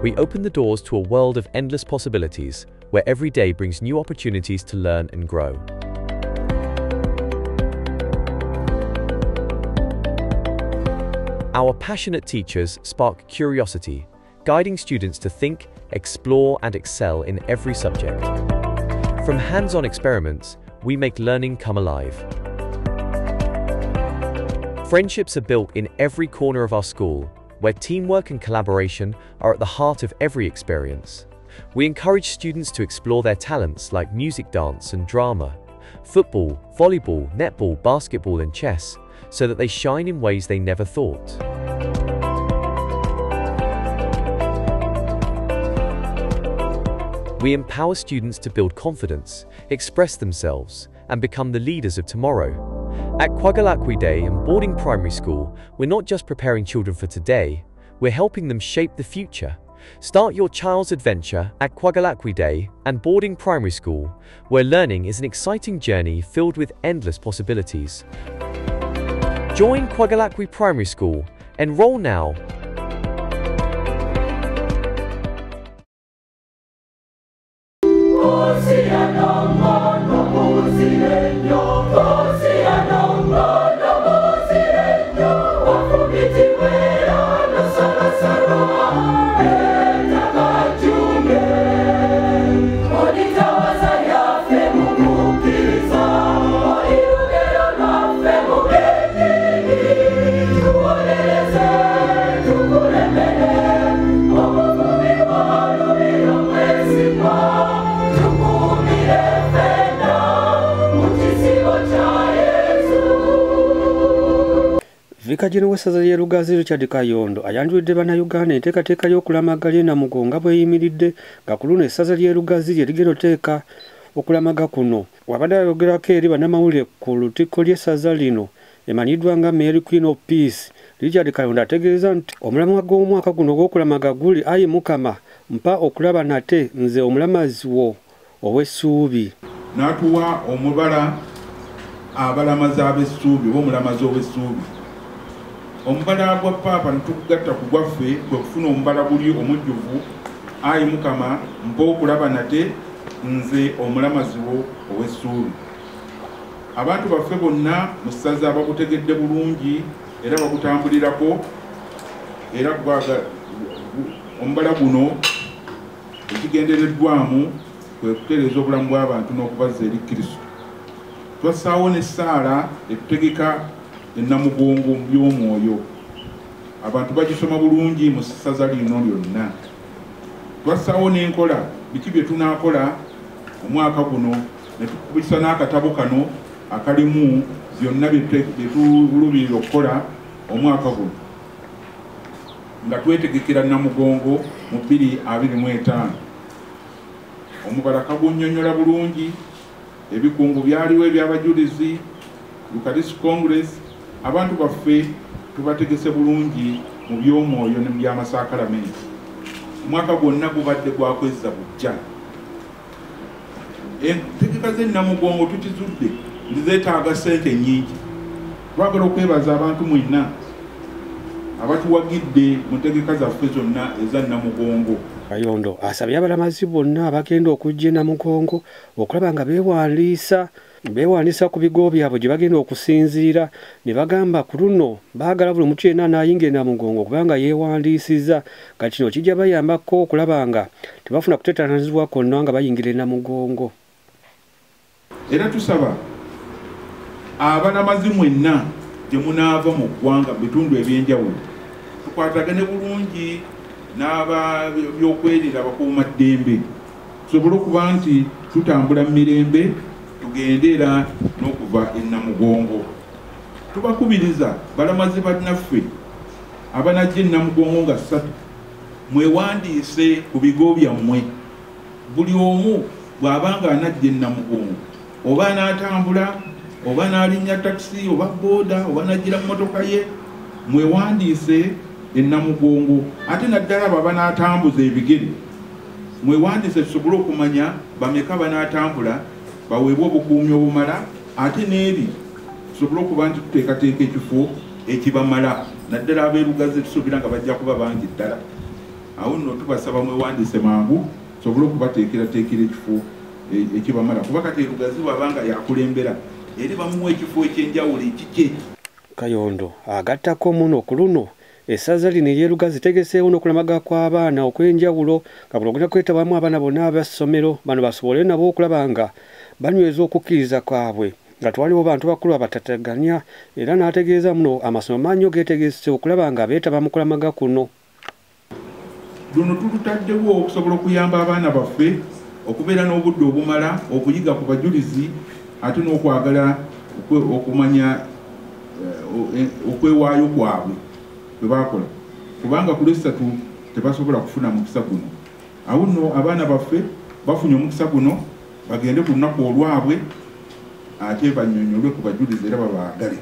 we open the doors to a world of endless possibilities, where every day brings new opportunities to learn and grow. Our passionate teachers spark curiosity, guiding students to think, explore, and excel in every subject. From hands-on experiments, we make learning come alive. Friendships are built in every corner of our school, where teamwork and collaboration are at the heart of every experience. We encourage students to explore their talents like music, dance, and drama, football, volleyball, netball, basketball, and chess, so that they shine in ways they never thought. We empower students to build confidence, express themselves, and become the leaders of tomorrow. At Kwagalakwi Day and Boarding Primary School, we're not just preparing children for today, we're helping them shape the future. Start your child's adventure at Kwagalakwi Day and Boarding Primary School, where learning is an exciting journey filled with endless possibilities. Join Kwagalakwi Primary School. Enroll now. Vikajino wessaza lye Lugazi Richard Kayondo ayanjulidde bannayuganda enteekateeka y'okulamaga lye Namugongo bweyimiridde nga ku luno essaza lye Lugazi lye ligenda oteeka okulamaga kuno. Wabadde ayogerako eri bannamawulire ku lutikko ly'essaza lino emanyiddwa nga Mary Queen of Peace, Richard Kayondo ategeeza nti omulamwa gw'omwaka guno ogw'okulamaga guli Ayi Mukama mpa okulaba nate nze omulamazi wo ow'essuubi. N'atuwa omubala abalamazi ab'essuubi oba omulamazi ow'essuubi. Omubala gwa Papa netukugatta ku gwaffe kwe kufuna omubala guli omujjuvu Ayi Mukama mpa okulaba nate nze omulamazi wo ow'essuubi. Abantu baffe bonna mu ssaza bagutegedde bulungi era bagutambulirako, era omubala guno ekigendereddwamu kwe kutereeza obulamu bw'abantu n'okubazza eri Kristo. Twassaawo n'essaala etutegeka ennamugongo mu by'omwoyo. Abantu bagisoma bulungi mu ssaza lino lyonna. Twassaawo n'enkola biki bye tunaakola omwaka guno ne tukubisa n'akatabo kano akalimu byonna bye tulubirira okukola omwaka guno nga twetegekera Namugongo mu 2025. Omubala kagunnyonnyola bulungi, ebikungu byaliwo eby'abajulizi, Eucharistic Congress. Abantu baffe tubategese bulungi mu by'omwoyo ne mu by'amasaakalamenti. Omwaka gwonna gubadde gwakwezza bujja. Entegeka z'Namugongo tukizudde zeetaaga ssente nnyingi. Twagala okwebaza abantu mwenna abatuwagidde mu ntegeka zaffe zonna eza Namugongo. Kayondo asabye abalamazi bonna abagenda okujja e Namugongo okulaba nga beewandiisa ku bigo byabwe gye bagenda okusinziira, ne bagamba ku luno baagala buli muntu yenna n'ayingira e Namugongo kubanga yeewandiisiza, nga kino kijja bayambako okulaba nga tebafuna kuteetaanazibwa konna nga bayingira e Namugongo. Era tusaba abanamazi mwenna gye munaava mu ggwanga mu bitundu eby'enjawulo tukwatagane bulungi n'ababyokwerinda abakuumaddembe tusobole okuba nti tutambula mu mirembe tugende era n'okuva e Namugongo. Tubakubiriza balamazi bannaffe abanajja e Namugongo nga 3 mwewandiise ku bigo byammwe. Buli omu bw'abanga anajja e Namugongo oba anaatambula oba n'alinnya takisi oba booda oba n'ajjira mu mmotoka ye, mwewandiise e Namugongo. Ate naddala abo abanaatambuza ebigere mwewandiise tusobole okumanya bameka banaatambula baweebwa obukuumi obumala, ate n'eri tusobole okuba nti tuteekateeka ekifo ekibamala naddala ab'e Lugazi tusuubira nga bajja kuba bangi ddala. awo nno tubasaba mwewandise mangu sobole okubateekerateekera ekifo ekibamala kuba kati Lugazi bwabanga yakulembera eri bamuwa ekifo ekyenjawulo ekike. Kayondo agattako muno ku luno essaza lino ery'Elugazi tegeseewo n'okulamaga kw'abaana okw'enjawulo nga bulogera kwetabamu abaana bonna ab'essomero bano basobole nabo okulaba nga banyweza okukkiriza kwabwe nga twaliwo bantu bakulu abatataganya era n'ategeeza muno amasomero mangi geetegese okulaba nga beetaba mu kulamaga kuno. Luno tulutaddewo okusobola okuyamba abaana baffe okubeera n'obudde obumala okuyiga ku bajulizi ate n'okwagala okumanya okwewaayo kwabwe bwe bakola kubanga ku Lwesatu tebasobola kufuna mukisa guno. Awo nno abaana baffe bafunye omukisa guno bagende ku lunaku olwabwe ate bannyonnyolwe ku bajulizi era babaagale.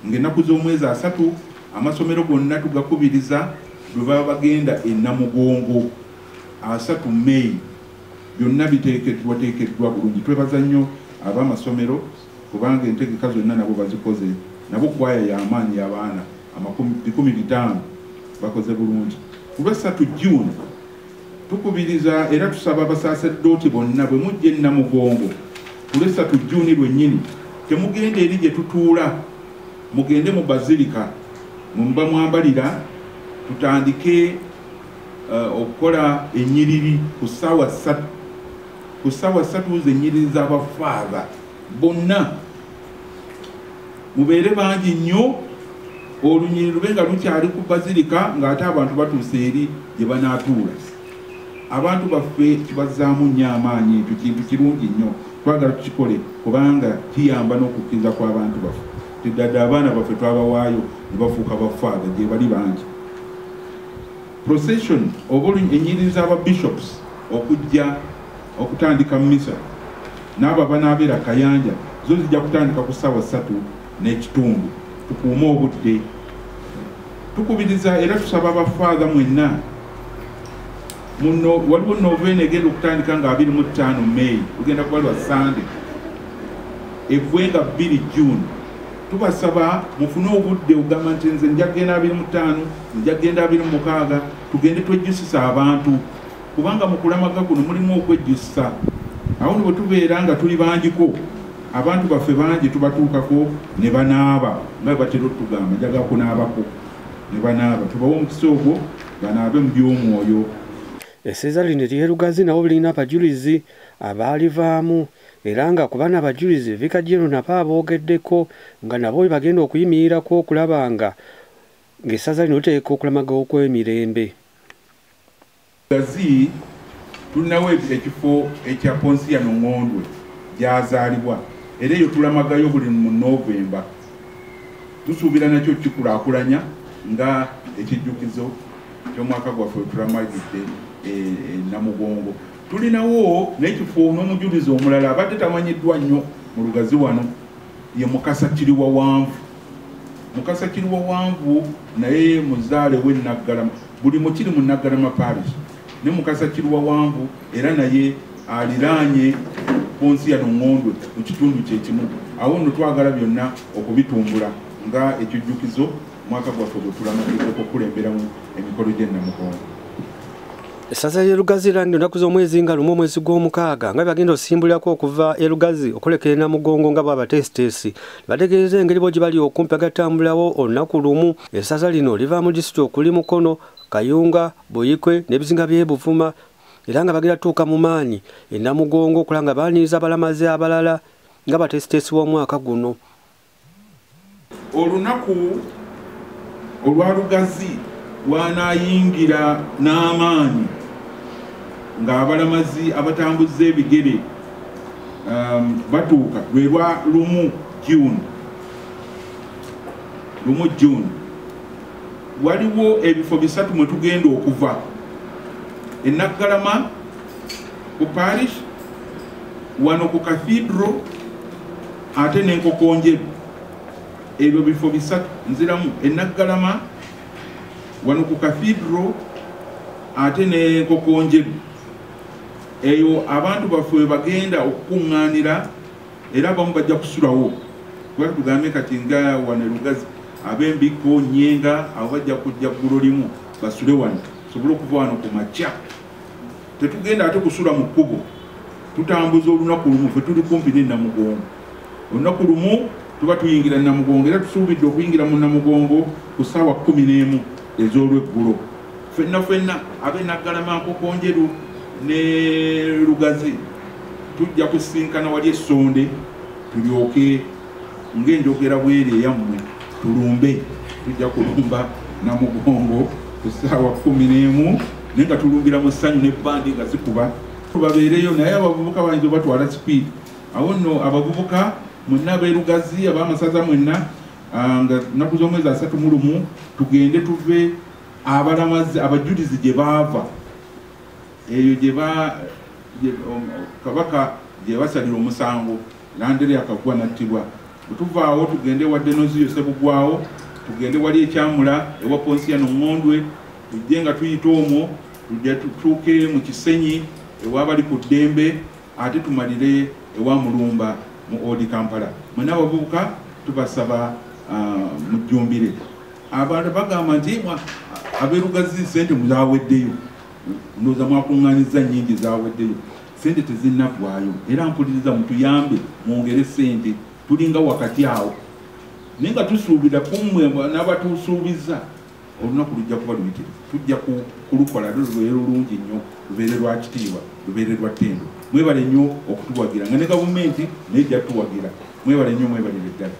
Ng'ennaku z'omwezi 3 amasomero gonna tugakubiriza bwe baba bagenda e Namugongo 3 Mei byonna biteekeddwateekeddwa bulungi. Twebaza nnyo ab'amasomero kubanga entegeka zonna nabo bazikoze, nabo kwaya y'amaanyi y'abaana 15 bakoze bulungi. Ku Lwesatu June tukubiriza era tusaba abasaaseddoti bonna bwe mujja e Namugongo ku Lwesatu June lwennyini temugende eri gye tutuula, mugende mu bazilika mumba mwambalira tutandike okukola ennyiriri ku ssaawa 3 ku ssaawa 3 z'ennyiriri z'abafaaba bonna mubeere bangi nnyo olunyiriri lube nga lukyali ku bazilika ng'ate abantu batuuse eri gye banaatuula. Abantu baffe kibazaamu nnyo amaanyi ekyo kintu kirungi nnyo twagala tukikole kubanga kiyamba n'okukkiriza kw'abantu baffe teddadde abaana baffe twabawaayo ne bafuuka bafaaga gye bali bangi. Procession oba ennyiriri z'ababishops okujja okutandika misa n'abo abanaabeera Kayanja zo zijja kutandika ku ssaawa 3:30. Tukuume obudde tukubiriza era tusaba abafaaga mwenna muno waliwo novena egenda okutandika nga 25 Mei ugenda kubalwa Sande evve nga 2 June. Tubasaba mufune obudde ogamba nti nze nja kgenda 25 nja kgenda 26 tugende twejjusisa abantu kubanga mu kulamaga kuno mulimu okwejjusa. Awo bwe tubeera nga tuli bangiko abantu baffe bangi tubatuukako ne banaaba nga batera otugamba njagala kunaabako ne banaaba tubawo omukisa ogwo banaabe mu by'omwoyo. Esseza lino ery'Elugazi nabo lirina abajulizi abaalivaamu era nga ku baana abajulizi Vika Jeno nabo aboogeddeko nga nabo bwe bagenda okuyimirirako okulaba nga ng'essaza lino liteeka okulamaga okw'emirembe. Lugazi tulinawo ekifo ekya Ponsiano Ngondwe gy'azaalibwa era eyo tulamagayo buli mu Novemba. Tusuubira nakyo kikulaakulanya nga ekijjukizo ky'omwaka gwaffe tulamagidde Namugongo. Tulinawo n'ekifo n'omujulizi omulala abadde tamanyiddwa nnyo mu Lugazi wano ye Mukasa Kiriwa Wanvu. Mukasa Kiriwa Wanvu naye muzaale we Naggalama buli mukiri mu Naggalama parish ne Mukasa Kiriwa Wanvu era naye aliraanye Ponsiano Ngondwe mu kitundu kyekimu. Awo nno twagala byonna okubitumbula nga ekijjukizo mwaka gwaffe gwe tulamagidde okukulemberamu emikolo gy'e Namugongo. Essaza ly'Elugazi liranga ennaku z'omwezi nga 1 omwezi gw'omukaaga nga bagenda osimbulirako okuva Elugazi okulekera e Namugongo nga bw'abateesiteesi bategeeza engeri bo gye bali okumpi agatambulawo olunaku lumu. Essaza lino liva mu disitulikiti okuli Mukono, Kayunga, Buyikwe n'ebizinga by'e Buvuma era nga bagenda tuuka mu maanyi e Namugongo okulaba nga baaniriza abalamazi abalala nga bateesiteesi b'omwaka guno. Olunaku olwa Lugazi lwanaayingira n'amaanyi ng'abalamazi abatambuza ebigere batuuka lwe lwa 1 June. Waliwo ebifo 3 mwe tugenda okuva e Naggalama ku parish wano ku cathedral ate n'enkokonjeru. Ebyo bifo 3 nziramu e Naggalama wano ku cathedral ate n'enkokonjeru. Eyo abantu baffe bagenda okukuŋŋaanira era abamu bajja kusulawo kuba tugambe kati nga wano Lugazi ab'Embiko Nyenga abo bajja kujja ggulo limu basule wano tusobole okuva wano ku makya. Tetugenda ate kusula mu kkubo, tutambuza olunaku lumu, ffe tuli kumpi ne Namugongo. Olunaku lumu tuba tuyingira Namugongo, era tusuubidde okuyingira mu Namugongo ku ssaawa 11 ez'olweggulo. Ffenna ab'e Naggalamankoko Njeru ne Lugazi tujja kusinkana wali Essonde, tulyoke ng'enjogera bwere yammwe tulumbe. Tujja kulumba Namugongo ku ssaawa 11 naye nga tulumbira mu ssanyu n'ebbandi nga zikuba. Tubabeereyo naye abavubuka bayinza batwala speed. Awo nno abavubuka mwenna ab'e Lugazi, ab'amasaza mwenna, nga nnaku z'omwezi 31 tugende tuve abalamazi abajulizi gye baava eyo Kabaka gye basalira omusango Landere akagwa nattibwa. Bwetuvaawo tugende wa Denoziyo Sebugwawo, tugende wali Ekyamula ewa Ponsiano Ngondwe, tujje nga tuyita omwo, tujja tutuuke mu Kisenyi ewabali ku Ddembe, ate tumalire ewa Mulumba mu Old Kampala. Mwena abavubuka tubasaba mujjumbire. Abantu bagamba nti ab'e Lugazi sente muzaweddeyo, ndowooza mwakuŋŋaanyiza nnyingi zaweddeyo, sente tezinnavaayo, era mpuliriza mutuyambe mwongere sente, tulinga wakati awo. Naye nga tusuubira kummwe n'abatuusuubiza, olunaku lujja kuba luyitire. Tujja kulukola lubeere lulungi nnyo, lubeere lwa kitiibwa, lubeere lwa ttendo. Mwebale nnyo okutuwagira, nga ne gavumenti naye ejja tuwagira. Mwebale nnyo, mwebalire ddala.